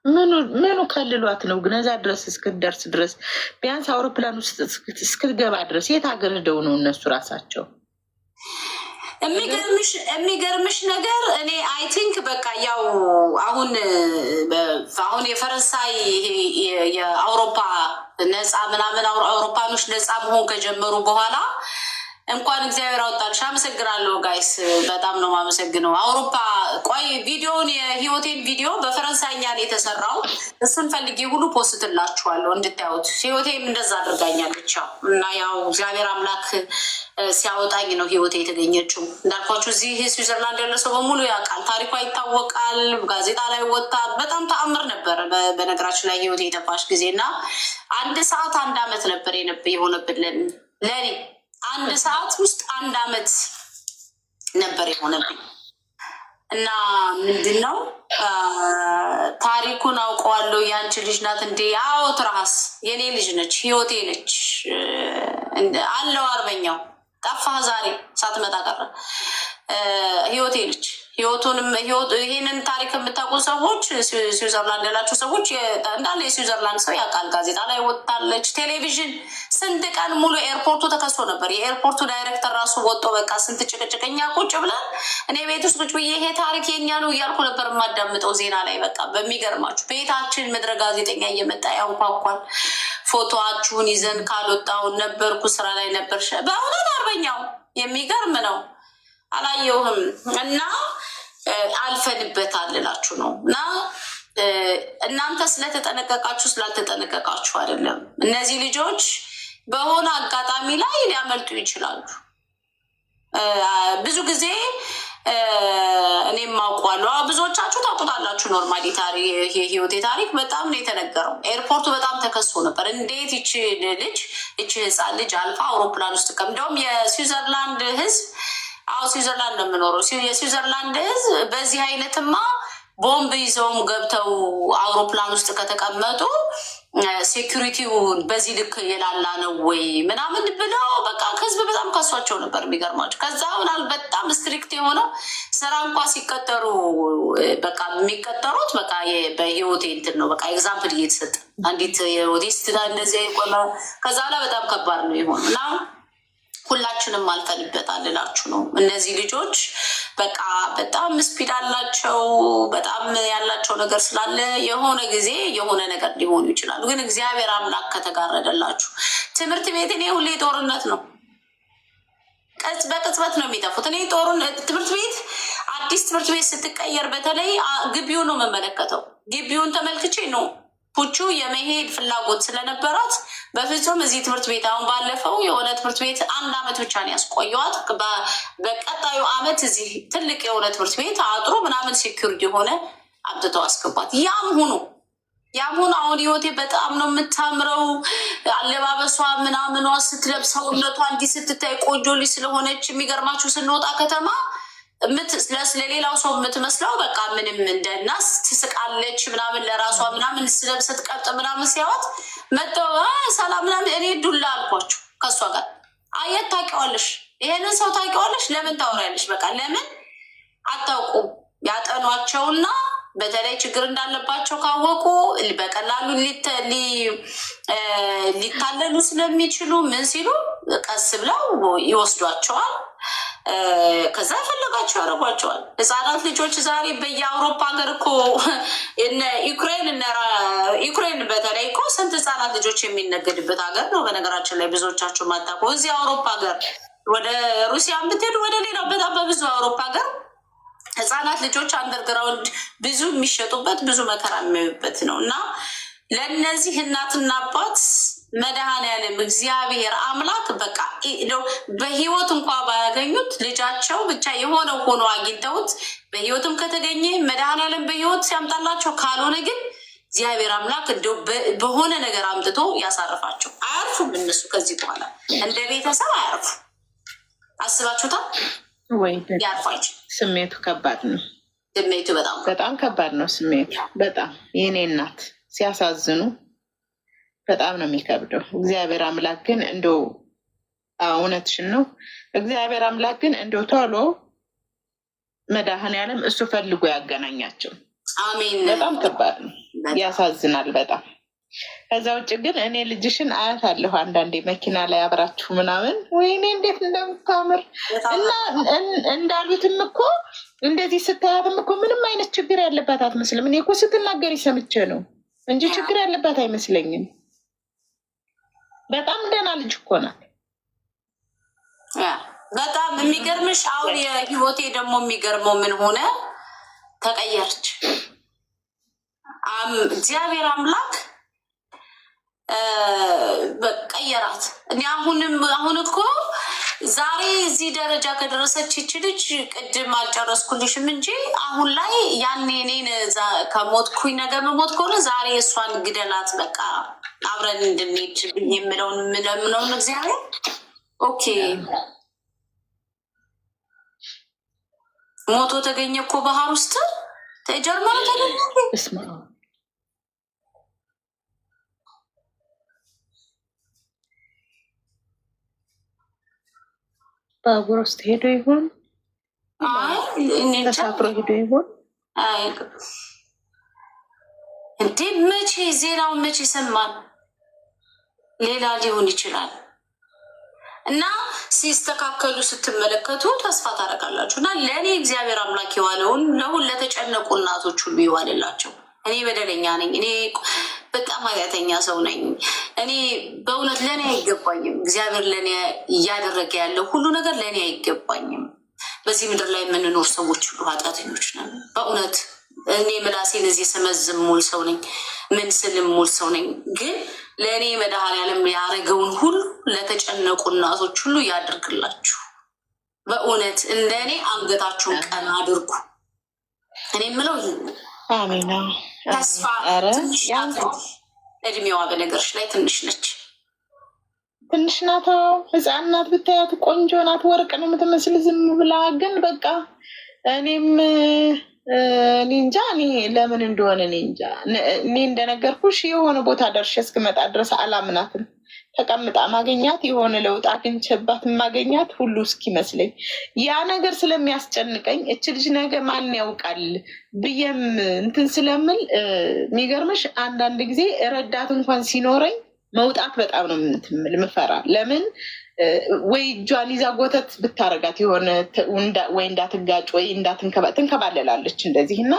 ምኑ ከልሏት ነው ግን እዛ ድረስ እስክትደርስ ድረስ ቢያንስ አውሮፕላን ውስጥ እስክትገባ ድረስ የት ሀገር ሄደው ነው እነሱ ራሳቸው? የሚገርምሽ ነገር እኔ አይ ቲንክ በቃ ያው አሁን የፈረንሳይ የአውሮፓ ነፃ ምናምን አውሮፓኖች ነፃ መሆን ከጀመሩ በኋላ እንኳን እግዚአብሔር አወጣልሽ። አመሰግናለሁ ጋይስ፣ በጣም ነው የማመሰግነው። አውሮፓ ቆይ ቪዲዮውን የህይወቴን ቪዲዮ በፈረንሳይኛ ነው የተሰራው። እሱን ፈልጌ ሁሉ ፖስትላችኋለሁ እንድታዩት። ህይወቴም እንደዛ አድርጋኛለች እና ያው እግዚአብሔር አምላክ ሲያወጣኝ ነው ህይወቴ የተገኘችው። እንዳልኳችሁ እዚህ ስዊዘርላንድ ያለ ሰው በሙሉ ያውቃል፣ ታሪኳ ይታወቃል፣ ጋዜጣ ላይ ወጣ። በጣም ተአምር ነበረ በነገራችን ላይ ህይወቴ የጠፋሽ ጊዜ እና 1 ሰዓት 1 አመት ነበር የሆነብን ለኔ 1 ሰዓት ውስጥ 1 አመት ነበር የሆነብኝ እና ምንድን ነው ታሪኩን አውቀዋለሁ። ያንቺ ልጅ ናት እንዴ? አዎ ትራስ የኔ ልጅ ነች፣ ህይወቴ ነች አለው አርበኛው ጠፋ ዛሬ ሳትመጣ ቀረ። ህይወቴ ነች። ይህንን ታሪክ የምታውቁ ሰዎች ስዊዘርላንድ ያላችሁ ሰዎች እንዳለ የስዊዘርላንድ ሰው ያውቃል። ጋዜጣ ላይ ወጣለች። ቴሌቪዥን ስንት ቀን ሙሉ ኤርፖርቱ ተከሶ ነበር። የኤርፖርቱ ዳይሬክተር ራሱ ወጦ በቃ ስንት ጭቅጭቅኛ ቁጭ ብለን እኔ ቤት ውስጥ ቁጭ ብዬ ይሄ ታሪክ የኛ ነው እያልኩ ነበር የማዳምጠው ዜና ላይ። በቃ በሚገርማችሁ ቤታችን ምድረ ጋዜጠኛ እየመጣ ያንኳኳል። ፎቶዋችሁን ይዘን ካልወጣውን ነበርኩ ስራ ላይ ነበር። በእውነት አርበኛው የሚገርም ነው። አላየውህም እና አልፈንበታል እላችሁ ነው። እና እናንተ ስለተጠነቀቃችሁ ስላልተጠነቀቃችሁ አይደለም። እነዚህ ልጆች በሆነ አጋጣሚ ላይ ሊያመልጡ ይችላሉ። ብዙ ጊዜ እኔም አውቀዋለሁ፣ ብዙዎቻችሁ ታውቁታላችሁ። ኖርማሊ የህይወቴ ታሪክ በጣም ነው የተነገረው። ኤርፖርቱ በጣም ተከሶ ነበር። እንዴት ይቺ ህፃን ልጅ አልፋ አውሮፕላን ውስጥ እንደውም የስዊዘርላንድ ህዝብ ስዊዘርላንድ ነው የምኖረው። የስዊዘርላንድ ህዝብ በዚህ አይነትማ ቦምብ ይዘውም ገብተው አውሮፕላን ውስጥ ከተቀመጡ ሴኩሪቲውን በዚህ ልክ የላላ ነው ወይ ምናምን ብለው በቃ ህዝብ በጣም ከሷቸው ነበር። የሚገርማቸው ከዛ ምናል በጣም ስትሪክት የሆነው ስራ እንኳ ሲቀጠሩ በቃ የሚቀጠሩት በቃ በህይወቴ እንትን ነው በቃ ኤግዛምፕል እየተሰጠ አንዲት የወዲስት እንደዚህ ቆመ። ከዛ ላይ በጣም ከባድ ነው የሆነ እና ሁላችንም አልፈንበታል እላችሁ ነው። እነዚህ ልጆች በቃ በጣም ስፒድ አላቸው። በጣም ያላቸው ነገር ስላለ የሆነ ጊዜ የሆነ ነገር ሊሆኑ ይችላሉ። ግን እግዚአብሔር አምላክ ከተጋረደላችሁ ትምህርት ቤት እኔ ሁሌ ጦርነት ነው፣ በቅጽበት ነው የሚጠፉት። እኔ ትምህርት ቤት አዲስ ትምህርት ቤት ስትቀየር በተለይ ግቢውን ነው የምመለከተው። ግቢውን ተመልክቼ ነው ፑቹ የመሄድ ፍላጎት ስለነበራት በፍጹም እዚህ ትምህርት ቤት አሁን ባለፈው የሆነ ትምህርት ቤት 1 አመት ብቻ ነው ያስቆየዋት። በቀጣዩ አመት እዚህ ትልቅ የሆነ ትምህርት ቤት አጥሩ ምናምን ሴኩሪቲ የሆነ አምጥተው አስገባት። ያም ሆኖ አሁን ህይወቴ በጣም ነው የምታምረው። አለባበሷ ምናምኗ ስትለብሰው እነቷ እንዲህ ስትታይ ቆንጆ ልጅ ስለሆነች የሚገርማችሁ ስንወጣ ከተማ ለሌላው ሰው የምትመስለው በቃ ምንም እንደናስ ትስቃለች ምናምን ለራሷ ምናምን ስለብሰት ቀጥ ምናምን ሲያወት መጥተው ሰላም ምናምን እኔ ዱላ አልኳቸው ከእሷ ጋር። አየት ታውቂዋለሽ፣ ይሄንን ሰው ታውቂዋለሽ፣ ለምን ታወሪያለሽ? በቃ ለምን አታውቁም? ያጠኗቸውና በተለይ ችግር እንዳለባቸው ካወቁ በቀላሉ ሊታለሉ ስለሚችሉ ምን ሲሉ ቀስ ብለው ይወስዷቸዋል። ከዛ ፈለጋቸው ያደርጓቸዋል። ህፃናት ልጆች ዛሬ በየአውሮፓ ሀገር እኮ ዩክሬን በተለይ እኮ ስንት ህፃናት ልጆች የሚነገድበት ሀገር ነው። በነገራችን ላይ ብዙዎቻችሁ ማታውቁ እዚህ አውሮፓ ሀገር ወደ ሩሲያ ብትሄዱ ወደ ሌላው በጣም በብዙ አውሮፓ ሀገር ህፃናት ልጆች አንደርግራውንድ ብዙ የሚሸጡበት ብዙ መከራ የሚያዩበት ነው። እና ለእነዚህ እናትና አባት መድኃኔዓለም እግዚአብሔር አምላክ በቃ በህይወት እንኳ ባያገኙት ልጃቸው ብቻ የሆነው ሆኖ አግኝተውት በህይወትም ከተገኘ መድኃኔዓለም በህይወት ሲያምጣላቸው፣ ካልሆነ ግን እግዚአብሔር አምላክ እንደው በሆነ ነገር አምጥቶ ያሳርፋቸው። አያርፉም እነሱ ከዚህ በኋላ እንደ ቤተሰብ አያርፉ። አስባችሁታል ወይ? ያርፋች። ስሜቱ ከባድ ነው። ስሜቱ በጣም ከባድ ነው። ስሜቱ በጣም የኔ እናት ሲያሳዝኑ በጣም ነው የሚከብደው። እግዚአብሔር አምላክ ግን እንደው እውነትሽን ነው። እግዚአብሔር አምላክ ግን እንደው ቶሎ መድኃኔዓለም እሱ ፈልጎ ያገናኛቸው። አሜን። በጣም ከባድ ነው። ያሳዝናል በጣም። ከዛ ውጭ ግን እኔ ልጅሽን አያታለሁ አንዳንዴ መኪና ላይ አብራችሁ ምናምን፣ ወይኔ እንዴት እንደምታምር እና እንዳሉትም እኮ እንደዚህ ስታያትም እኮ ምንም አይነት ችግር ያለባት አትመስልም። እኔ እኮ ስትናገሪ ሰምቼ ነው እንጂ ችግር ያለባት አይመስለኝም። በጣም ደህና ልጅ እኮ ናት። በጣም የሚገርምሽ አሁን የህይወቴ ደግሞ የሚገርመው ምን ሆነ፣ ተቀየረች። እግዚአብሔር አምላክ ቀየራት። እኔ አሁን እኮ ዛሬ እዚህ ደረጃ ከደረሰች ይች ልጅ ቅድም አልጨረስኩልሽም እንጂ አሁን ላይ ያኔ እኔን ከሞትኩኝ ነገር መሞት ከሆነ ዛሬ እሷን ግደላት፣ በቃ አብረን እንድንሄድ የምለውን ምለምነውን እግዚአብሔር ኦኬ ሞቶ ተገኘ እኮ ባህር ውስጥ ጀርመኑ ተገኘ። ባቡር ውስጥ ሄዶ ይሆን ተሳፍሮ ሄዶ ይሆን እንዴ? መቼ ዜናውን መቼ ሰማን? ሌላ ሊሆን ይችላል። እና ሲስተካከሉ ስትመለከቱ ተስፋ ታደርጋላችሁ። እና ለእኔ እግዚአብሔር አምላክ የዋለውን ለተጨነቁ እናቶች ሁሉ ይዋልላቸው። እኔ በደለኛ ነኝ። እኔ በጣም ኃጢአተኛ ሰው ነኝ። እኔ በእውነት ለእኔ አይገባኝም። እግዚአብሔር ለእኔ እያደረገ ያለው ሁሉ ነገር ለእኔ አይገባኝም። በዚህ ምድር ላይ የምንኖር ሰዎች ሁሉ ኃጢአተኞች ነን። በእውነት እኔ ምላሴን እዚህ ስመዝም ሙል ሰው ነኝ፣ ምን ስልም ሙል ሰው ነኝ። ግን ለእኔ መድኃኔዓለም ያደረገውን ሁሉ ለተጨነቁ እናቶች ሁሉ ያድርግላችሁ። በእውነት እንደ እኔ አንገታችሁን ቀና አድርጉ። እኔ የምለው አሜና ተስፋ ትንሽ ናት። እድሜዋ በነገርሽ ላይ ትንሽ ነች፣ ትንሽ ናት፣ ህፃን ናት። ብታያት ቆንጆ ናት፣ ወርቅ ነው የምትመስል ዝም ብላ። ግን በቃ እኔም እኔ እንጃ፣ እኔ ለምን እንደሆነ እኔ እንጃ። እኔ እንደነገርኩሽ የሆነ ቦታ ደርሼ እስክመጣ ድረስ አላምናትም። ተቀምጣ ማገኛት የሆነ ለውጥ አግኝቼባት ማገኛት ሁሉ እስኪመስለኝ ያ ነገር ስለሚያስጨንቀኝ እች ልጅ ነገ ማን ያውቃል ብዬም እንትን ስለምል የሚገርምሽ አንዳንድ ጊዜ ረዳት እንኳን ሲኖረኝ መውጣት በጣም ነው ምፈራ። ለምን ወይ እጇን ይዛ ጎተት ብታረጋት የሆነ ወይ እንዳትጋጭ ወይ ትንከባለላለች እንደዚህ እና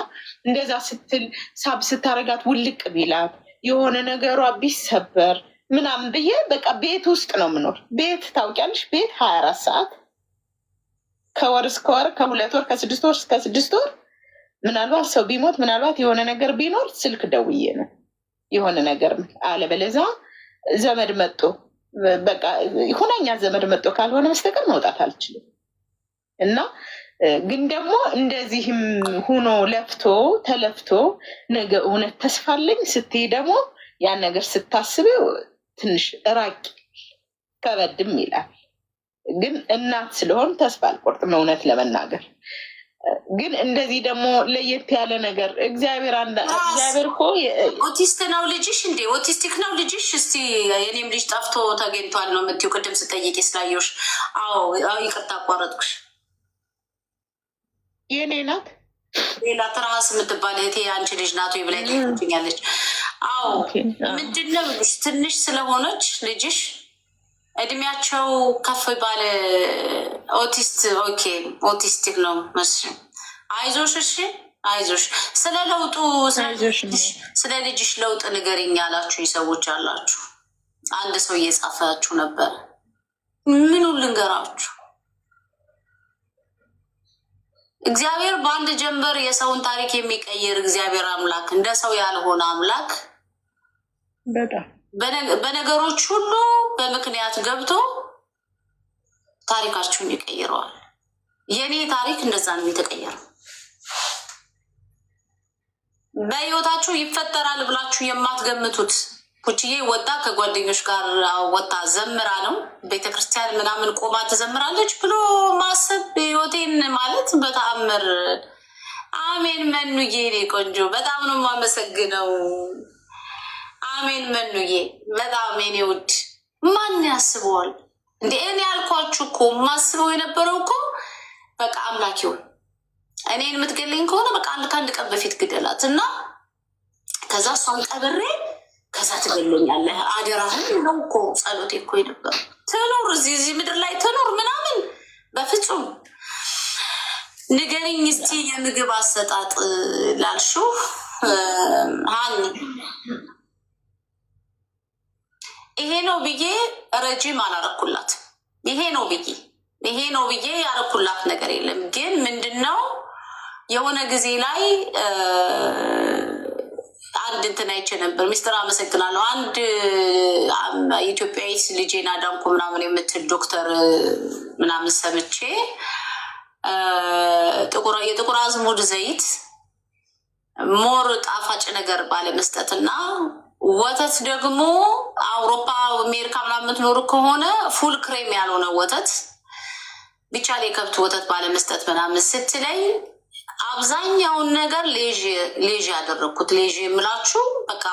እንደዛ ስትል ሳብ ስታረጋት ውልቅ ቢላት የሆነ ነገሯ ቢሰበር ምናምን ብዬ በቃ ቤት ውስጥ ነው ምኖር። ቤት ታውቂያለሽ፣ ቤት 24 ሰዓት ከወር እስከ ወር ከ2 ወር ከ6 ወር እስከ 6 ወር ምናልባት ሰው ቢሞት ምናልባት የሆነ ነገር ቢኖር ስልክ ደውዬ ነው የሆነ ነገር አለበለዛ ዘመድ መጦ በቃ ሁነኛ ዘመድ መጦ ካልሆነ በስተቀር መውጣት አልችልም። እና ግን ደግሞ እንደዚህም ሁኖ ለፍቶ ተለፍቶ ነገ እውነት ተስፋለኝ ስትይ ደግሞ ያን ነገር ስታስበው ትንሽ ራቅ ከበድም ይላል። ግን እናት ስለሆን ተስፋ አልቆርጥም እውነት ለመናገር። ግን እንደዚህ ደግሞ ለየት ያለ ነገር እግዚአብሔር እኮ ኦቲስት ነው ልጅሽ እንዴ? ኦቲስቲክ ነው ልጅሽ? እስቲ የኔም ልጅ ጠፍቶ ተገኝቷል ነው የምትይው? ቅድም ስጠይቅ ስላየሁሽ። አዎ ይቅርታ አቋረጥኩሽ። የኔ ናት። ሌላ ትርሃስ የምትባል እህቴ አንቺ ልጅ ናት ወይ ብላ ትኛለች። አዎ ምንድነው ትንሽ ስለሆነች ልጅሽ እድሜያቸው ከፍ ባለ ኦቲስቲክ ነው መስሎኝ። አይዞሽ፣ እሺ አይዞሽ። ስለ ለውጡ ስለ ልጅሽ ለውጥ ንገሪኝ ያላችሁ ሰዎች አላችሁ። አንድ ሰው እየጻፋችሁ ነበር። ምኑ ልንገራችሁ? እግዚአብሔር በአንድ ጀንበር የሰውን ታሪክ የሚቀይር እግዚአብሔር አምላክ፣ እንደ ሰው ያልሆነ አምላክ በነገሮች ሁሉ በምክንያት ገብቶ ታሪካችሁን ይቀይረዋል። የኔ ታሪክ እንደዛ ነው የተቀየረው። በህይወታችሁ ይፈጠራል ብላችሁ የማትገምቱት ኩችዬ ወጣ ከጓደኞች ጋር ወጣ ዘምራ ነው ቤተክርስቲያን ምናምን ቆማ ትዘምራለች ብሎ ማሰብ ህይወቴን ማለት በተአምር። አሜን መኑዬ፣ እኔ ቆንጆ በጣም ነው የማመሰግነው። አሜን መኑዬ፣ በጣም የኔ ውድ። ማን ያስበዋል እንዴ? እኔ ያልኳችሁ እኮ ማስበው የነበረው እኮ በቃ አምላኪውን እኔን የምትገለኝ ከሆነ በቃ ከአንድ ቀን በፊት ግደላት እና ከዛ እሷን ቀብሬ ከዛ ትገለኛለህ አደራህን ነው እኮ ጸሎቴ እኮ የነበረው። ትኑር እዚህ ምድር ላይ ትኑር ምናምን በፍጹም። ንገሪኝ እስቲ የምግብ አሰጣጥ ላልሽው ሀኒ ይሄ ነው ብዬ ረጂም አላረኩላት። ይሄ ነው ብዬ ያረኩላት ነገር የለም። ግን ምንድነው የሆነ ጊዜ ላይ አንድ እንትን አይቼ ነበር። ሚስጥር አመሰግናለሁ። አንድ ኢትዮጵያዊት ልጄን አዳንኩ ምናምን የምትል ዶክተር ምናምን ሰምቼ የጥቁር አዝሙድ ዘይት ሞር ጣፋጭ ነገር ባለመስጠትና ወተት ደግሞ አውሮፓ አሜሪካ ምናምን የምትኖሩ ከሆነ ፉል ክሬም ያልሆነ ወተት ብቻ ላይ ከብት ወተት ባለመስጠት ምናምን ስትለኝ አብዛኛውን ነገር ሌዥ ያደረግኩት። ሌዥ የምላችሁ በቃ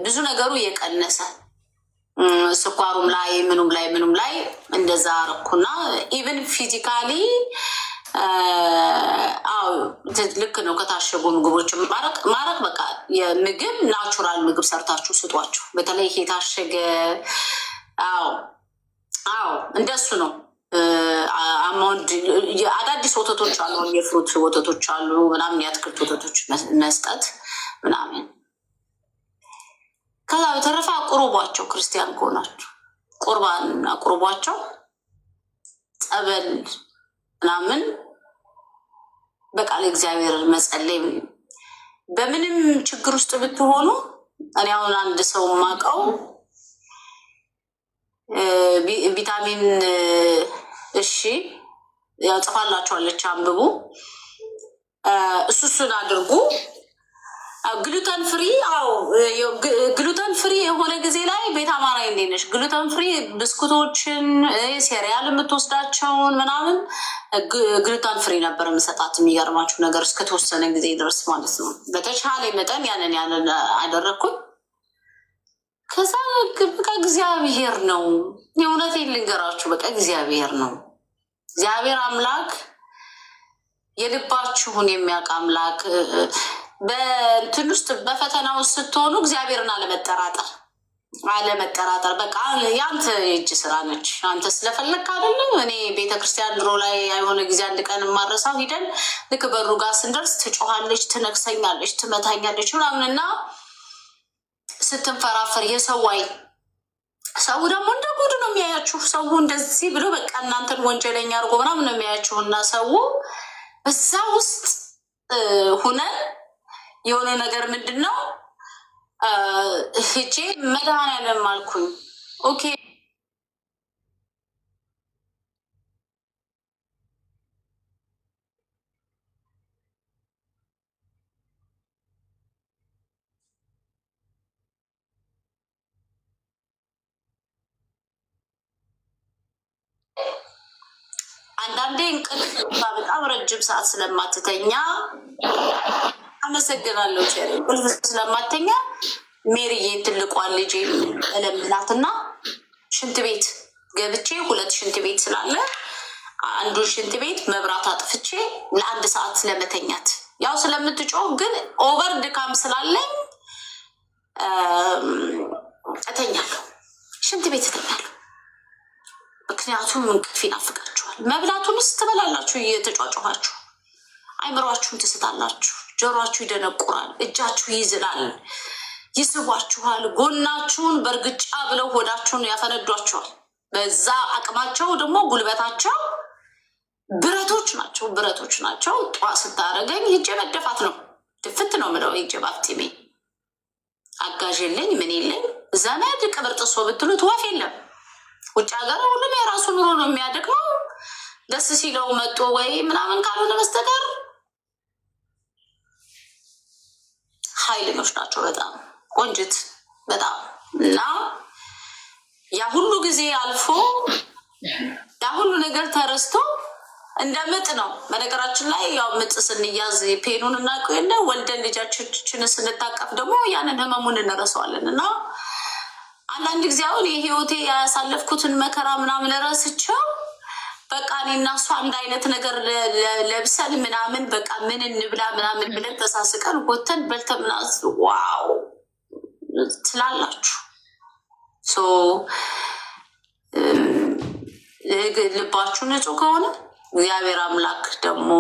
ብዙ ነገሩ እየቀነሰ ስኳሩም ላይ ምኑም ላይ እንደዛ አረኩና ኢቨን ፊዚካሊ ልክ ነው። ከታሸጉ ምግቦች ማረቅ በቃ የምግብ ናቹራል ምግብ ሰርታችሁ ስጧቸው። በተለይ የታሸገ እንደሱ ነው። አማውንድ አዳዲስ ወተቶች አሉ፣ የፍሩት ወተቶች አሉ ምናምን፣ የአትክልት ወተቶች መስጠት ምናምን። ከዛ በተረፈ አቁርቧቸው፣ ክርስቲያን ከሆናችሁ ቁርባን አቁርቧቸው፣ ጸበል ምናምን በቃ ለእግዚአብሔር መጸለይ። በምንም ችግር ውስጥ ብትሆኑ እኔ አሁን አንድ ሰው ማቀው ቪታሚን እሺ ያው ጽፋላችኋለች አንብቡ፣ እሱን አድርጉ። ግሉተን ፍሪ ግሉተን ፍሪ የሆነ ጊዜ ላይ ቤት አማራ እንዴት ነሽ? ግሉተን ፍሪ ብስኩቶችን ሴሪያል የምትወስዳቸውን ምናምን ግሉተን ፍሪ ነበር የምሰጣት። የሚገርማችሁ ነገር እስከተወሰነ ጊዜ ድረስ ማለት ነው። በተቻለ መጠን ያንን አደረግኩኝ። ከዛ በቃ እግዚአብሔር ነው፣ የእውነቴን ልንገራችሁ፣ በቃ እግዚአብሔር ነው። እግዚአብሔር አምላክ የልባችሁን የሚያውቅ አምላክ። በእንትን ውስጥ በፈተና ውስጥ ስትሆኑ እግዚአብሔርን አለመጠራጠር በቃ የአንተ የእጅ ስራ ነች። አንተ ስለፈለግክ አይደለም። እኔ ቤተክርስቲያን ድሮ ላይ የሆነ ጊዜ አንድ ቀን ማረሳው ሂደን ልክ በሩ ጋር ስንደርስ ትጮኻለች፣ ትነክሰኛለች፣ ትመታኛለች ምናምንና ስትንፈራፈር ሰው ደግሞ እንደ ጉድ ነው የሚያያችሁ። ሰው እንደዚህ ብሎ በቃ እናንተን ወንጀለኛ አድርጎ ምናምን ነው የሚያያችሁ። እና ሰው በዛ ውስጥ ሁነን የሆነ ነገር ምንድን ነው ሂጄ መድኃኒዓለም አልኩኝ። ኦኬ አንዳንዴ እንቅልፍ በጣም ረጅም ሰዓት ስለማትተኛ አመሰግናለሁ ቸሪ። እንቅልፍ ስለማትተኛ ሜሪዬን ትልቋን ልጄ እለምናትና ሽንት ቤት ገብቼ 2 ሽንት ቤት ስላለ አንዱን ሽንት ቤት መብራት አጥፍቼ ለ1 ሰዓት ለመተኛት ያው ስለምትጮህ ግን ኦቨር ድካም ስላለኝ እተኛለሁ፣ ሽንት ቤት እተኛለሁ። ምክንያቱም እንቅልፍ ይናፍቃችኋል። መብላቱንስ ትበላላችሁ እየተጫጫኋችሁ፣ አይምሯችሁን ትስታላችሁ፣ ጆሯችሁ ይደነቁራል፣ እጃችሁ ይዝላል፣ ይስቧችኋል፣ ጎናችሁን በእርግጫ ብለው ሆዳችሁን ያፈነዷችኋል። በዛ አቅማቸው ደግሞ ጉልበታቸው ብረቶች ናቸው። ጧ ስታደርገኝ ሂጄ መደፋት ነው፣ ድፍት ነው ምለው ሂጄ ባፍቲሜ አጋዥ የለኝ ምን የለኝ። ዘመድ ቅብር ጥሶ ብትሉት ወፍ የለም። ውጭ ሀገር ሁሉም የራሱ ኑሮ ነው የሚያደግመው። ደስ ሲለው መጦ ወይ ምናምን ካልሆነ በስተቀር ኃይለኞች ናቸው በጣም ቆንጅት በጣም እና ያ ሁሉ ጊዜ አልፎ ያ ሁሉ ነገር ተረስቶ እንደ ምጥ ነው። በነገራችን ላይ ያው ምጥ ስንያዝ ፔኑን እናውቀው የለ ወልደን ልጃችን ስንታቀፍ ደግሞ ያንን ህመሙን እንረሳዋለን። እና አንዳንድ ጊዜ አሁን የህይወቴ ያሳለፍኩትን መከራ ምናምን ረስቸው በቃ እኔ እና እሷ አንድ አይነት ነገር ለብሰን ምናምን በቃ ምን እንብላ ምናምን ብለን ተሳስቀን ጎተን በልተን ምናምን ዋው ትላላችሁ። ልባችሁ ንጹህ ከሆነ እግዚአብሔር አምላክ ደግሞ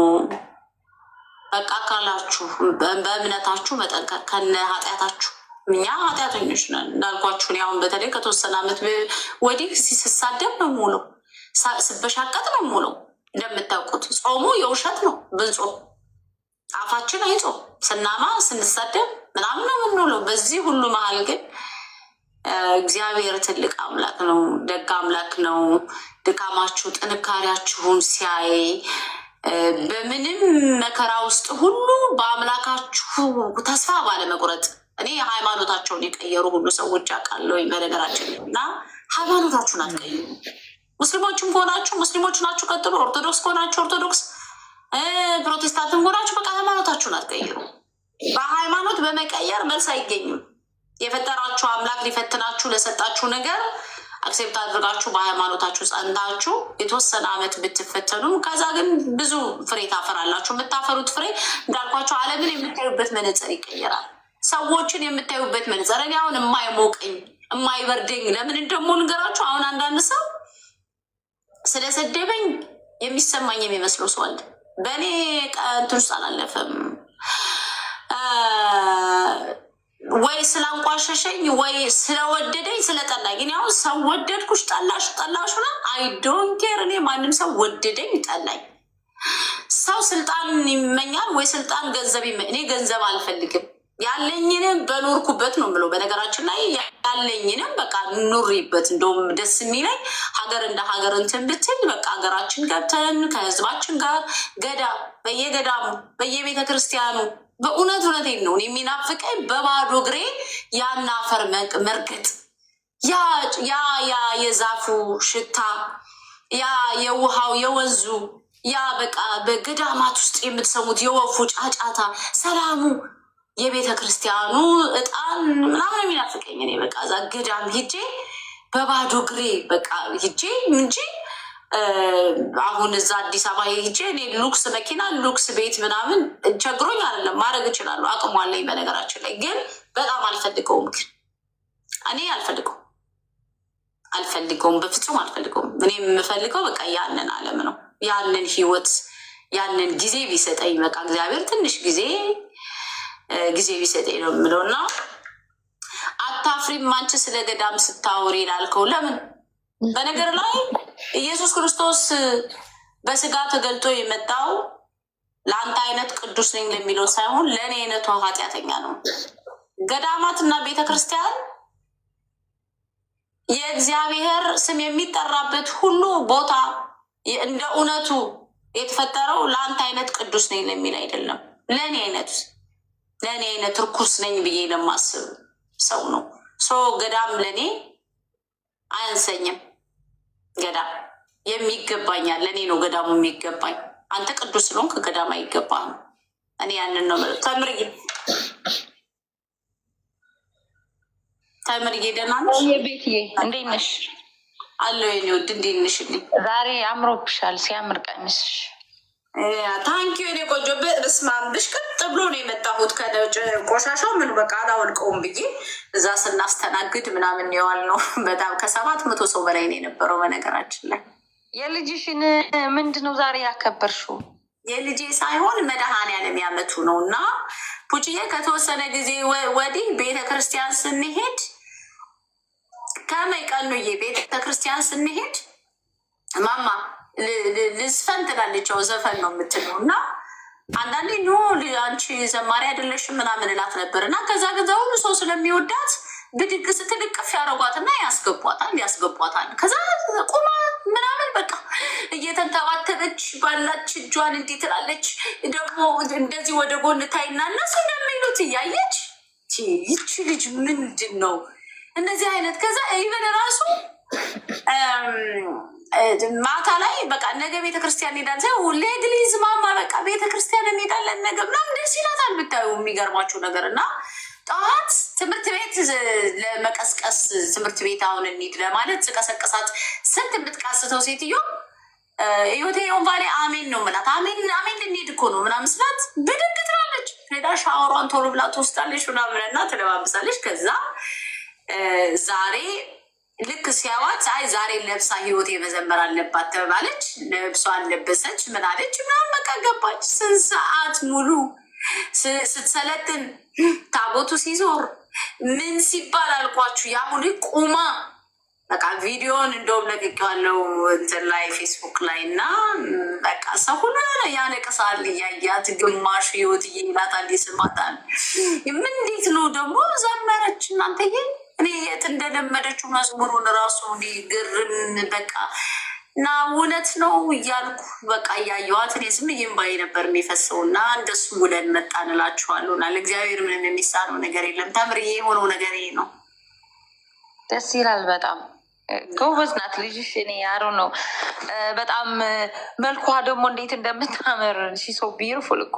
በቃ ካላችሁ በእምነታችሁ መጠንከር ከነ ኃጢአታችሁ። እኛ ኃጢአተኞች ነን እንዳልኳችሁ። አሁን በተለይ ከተወሰነ ዓመት ወዲህ ስሳደብ ነው የምውለው፣ ስበሻቀጥ ነው የምውለው። እንደምታውቁት ጾሙ የውሸት ነው። ብንጾም አፋችን አይጾም፣ ስናማ ስንሳደብ ምናምን ነው የምንውለው። በዚህ ሁሉ መሀል ግን እግዚአብሔር ትልቅ አምላክ ነው፣ ደግ አምላክ ነው። ድካማችሁ ጥንካሬያችሁን ሲያይ በምንም መከራ ውስጥ ሁሉ በአምላካችሁ ተስፋ ባለመቁረጥ እኔ ሃይማኖታቸውን የቀየሩ ሁሉ ሰዎች አውቃለሁ በነገራችን እና ሃይማኖታችሁን አትቀይሩ። ሙስሊሞችም ከሆናችሁ ሙስሊሞች ናችሁ ቀጥሉ፣ ኦርቶዶክስ ከሆናችሁ ኦርቶዶክስ፣ ፕሮቴስታንትም ከሆናችሁ በቃ ሃይማኖታችሁን አትቀይሩ። በሃይማኖት በመቀየር መልስ አይገኝም። የፈጠራችሁ አምላክ ሊፈትናችሁ ለሰጣችሁ ነገር አክሴፕት አድርጋችሁ በሃይማኖታችሁ ጸንታችሁ የተወሰነ ዓመት ብትፈተኑም ከዛ ግን ብዙ ፍሬ ታፈራላችሁ። የምታፈሩት ፍሬ እንዳልኳችሁ ዓለምን የምታዩበት መነጽር ይቀየራል። ሰዎችን የምታዩበት መነጽር። እኔ አሁን የማይሞቀኝ የማይበርደኝ ለምን እንደሞ ንገራችሁ። አሁን አንዳንድ ሰው ስለሰደበኝ የሚሰማኝ የሚመስለው ሰው አለ። በእኔ እንትን ውስጥ አላለፈም ወይ ስላንቋሸሸኝ ወይ ስለወደደኝ ስለጠላኝ። እኔ አሁን ሰው ወደድኩሽ ጠላሽ ሆነ አይ ዶንት ኬር። እኔ ማንም ሰው ወደደኝ ጠላኝ። ሰው ስልጣን ይመኛል ወይ ስልጣን ገንዘብ እኔ ገንዘብ አልፈልግም። ያለኝንም በኖርኩበት ነው ብሎ በነገራችን ላይ ያለኝንም በቃ ኑሪበት። እንደውም ደስ የሚለኝ ሀገር እንደ ሀገር እንትን ብትል በቃ ሀገራችን ገብተን ከህዝባችን ጋር በየገዳሙ በየቤተ ክርስቲያኑ በእውነት እውነቴን ነው የሚናፍቀኝ በባዶ እግሬ ያን አፈር መርገጥ፣ ያ የዛፉ ሽታ፣ ያ የውሃው የወንዙ፣ ያ በቃ በገዳማት ውስጥ የምትሰሙት የወፉ ጫጫታ፣ ሰላሙ፣ የቤተ ክርስቲያኑ እጣን ምናምን የሚናፍቀኝ። እኔ በቃ እዛ ገዳም ሂጄ በባዶ እግሬ በቃ ሂጄ እንጂ አሁን እዛ አዲስ አበባ ሄጄ እኔ ሉክስ መኪና ሉክስ ቤት ምናምን ቸግሮኝ አይደለም፣ ማድረግ እችላለሁ፣ አቅሙ አለኝ። በነገራችን ላይ ግን በጣም አልፈልገውም። ግን እኔ አልፈልገውም፣ በፍጹም አልፈልገውም። እኔ የምፈልገው በቃ ያንን ዓለም ነው፣ ያንን ህይወት፣ ያንን ጊዜ ቢሰጠኝ በቃ እግዚአብሔር ትንሽ ጊዜ ቢሰጠኝ ነው የምለው። እና አታፍሪም አንቺ ስለ ገዳም ስታወሪ ላልከው ለምን በነገር ላይ ኢየሱስ ክርስቶስ በስጋ ተገልጦ የመጣው ለአንተ አይነት ቅዱስ ነኝ ለሚለው ሳይሆን ለእኔ አይነቷ ኃጢአተኛ ነው። ገዳማትና ቤተክርስቲያን የእግዚአብሔር ስም የሚጠራበት ሁሉ ቦታ እንደ እውነቱ የተፈጠረው ለአንተ አይነት ቅዱስ ነኝ ለሚል አይደለም። ለእኔ አይነት ርኩስ ነኝ ብዬ ለማስብ ሰው ነው። ገዳም ለእኔ አያንሰኝም። ገዳም የሚገባኛል፣ ለእኔ ነው ገዳሙ የሚገባኝ። አንተ ቅዱስ ስለሆንክ ገዳም አይገባህም። እኔ ያንን ነው ማለት። ተምርዬ ደህና ነሽ? ቤትዬ እንዴት ነሽ? አለሁ የኔ ውድ፣ እንዴት ነሽልኝ? ዛሬ አምሮብሻል፣ ሲያምር ቀሚስሽ። ታንኪዩ የኔ ቆንጆ። በስማም ብሽቅጥ ብሎ ነው የመጣሁት ቆሻሻው ምን በቃ አላወልቀውም ብዬ እዛ ስናስተናግድ ምናምን የዋል ነው። በጣም ከ700 ሰው በላይ ነው የነበረው። በነገራችን ላይ የልጅሽን ምንድን ነው ዛሬ ያከበርሽው? የልጄ ሳይሆን መድኃኔዓለም ያመቱ ነው። እና ፑጭዬ ከተወሰነ ጊዜ ወዲህ ቤተክርስቲያን ስንሄድ ከመይቀኑዬ ቤተክርስቲያን ስንሄድ ማማ ልዝፈን ትላለች። ዘፈን ነው የምትለው እና አንዳንዴ ኖ አንቺ ዘማሪ አይደለሽም ምናምን እላት ነበር። እና ከዛ ሁሉ ሰው ስለሚወዳት ብድግ ስትልቅፍ ያደረጓትና ያስገቧታል። ከዛ ቁማ ምናምን በቃ እየተንተባተበች ባላች እጇን እንዲህ ትላለች። ደግሞ እንደዚህ ወደ ጎን ታይና እነሱ እንደሚሉት እያየች ይቺ ልጅ ምንድን ነው እንደዚህ አይነት። ከዛ ይበለ ራሱ ማታ ላይ በቃ ነገ ቤተክርስቲያን እንሄዳለን። ለእንግሊዝ ማማ በቃ ቤተክርስቲያን እንሄዳለን ነገ ምናምን ደስ ይላታል ብታዩ። የሚገርማችሁ ነገር እና ጠዋት ትምህርት ቤት ለመቀስቀስ ትምህርት ቤት አሁን እንሂድ ለማለት ስቀሰቅሳት ስንት የምትቃስተው ሴትዮ ህይወቴ ቫሌ አሜን ነው ምላት። አሜን ልንሄድ እኮ ነው ምናምን ስላት ብድግ ትላለች። ሄዳ ሻወሯን ቶሎ ብላ ትወስዳለች ምናምን እና ትለባብሳለች። ከዛ ዛሬ ልክ ሲያዋት አይ ዛሬ ለብሳ ህይወቴ መዘመር አለባት ተባለች። ልብሷን ለበሰች ምናለች ምናምን በቃ ገባች። 6 ሰዓት ሙሉ ስትሰለጥን ታቦቱ ሲዞር ምን ሲባል አልኳችሁ ያሁን ቁማ በቃ ቪዲዮን እንደውም ለቅቄዋለሁ እንትን ላይ ፌስቡክ ላይ እና በቃ ሰው ሁሉ ያለቅሳል እያያት፣ ግማሽ ህይወት ይላታል ይስማታል። ምን እንዴት ነው ደግሞ ዘመረች እናንተዬ። እኔ የት እንደለመደችው መዝሙሩን ራሱ ግርም በቃ እና እውነት ነው እያልኩ በቃ እያየዋት እኔ ዝም እምባዬ ነበር የሚፈሰው። እና እንደሱ ውለን መጣን እላችኋለሁ። እና ለእግዚአብሔር ምንም የሚሳነው ነገር የለም። ተምርዬ የሆነው ነገር ይሄ ነው። ደስ ይላል በጣም ጎበዝ ናት ልጅሽ። እኔ ያሩ ነው በጣም መልኳ ደግሞ እንዴት እንደምታምር ሺ ሶ ቢዩቲፉል እኮ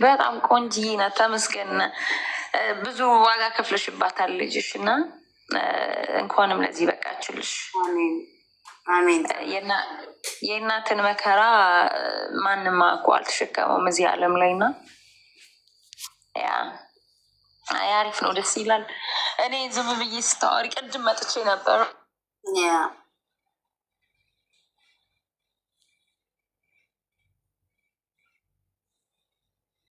በጣም ቆንጆ ናት። ተመስገን። ብዙ ዋጋ ከፍለሽባታል ልጅሽ እና እንኳንም ለዚህ በቃችልሽ። አሜን። የእናትን መከራ ማንም እኮ አልተሸከመውም እዚህ ዓለም ላይ እና ያ አሪፍ ነው፣ ደስ ይላል። እኔ ዝም ብዬ ስታወሪ ቅድም መጥቼ ነበር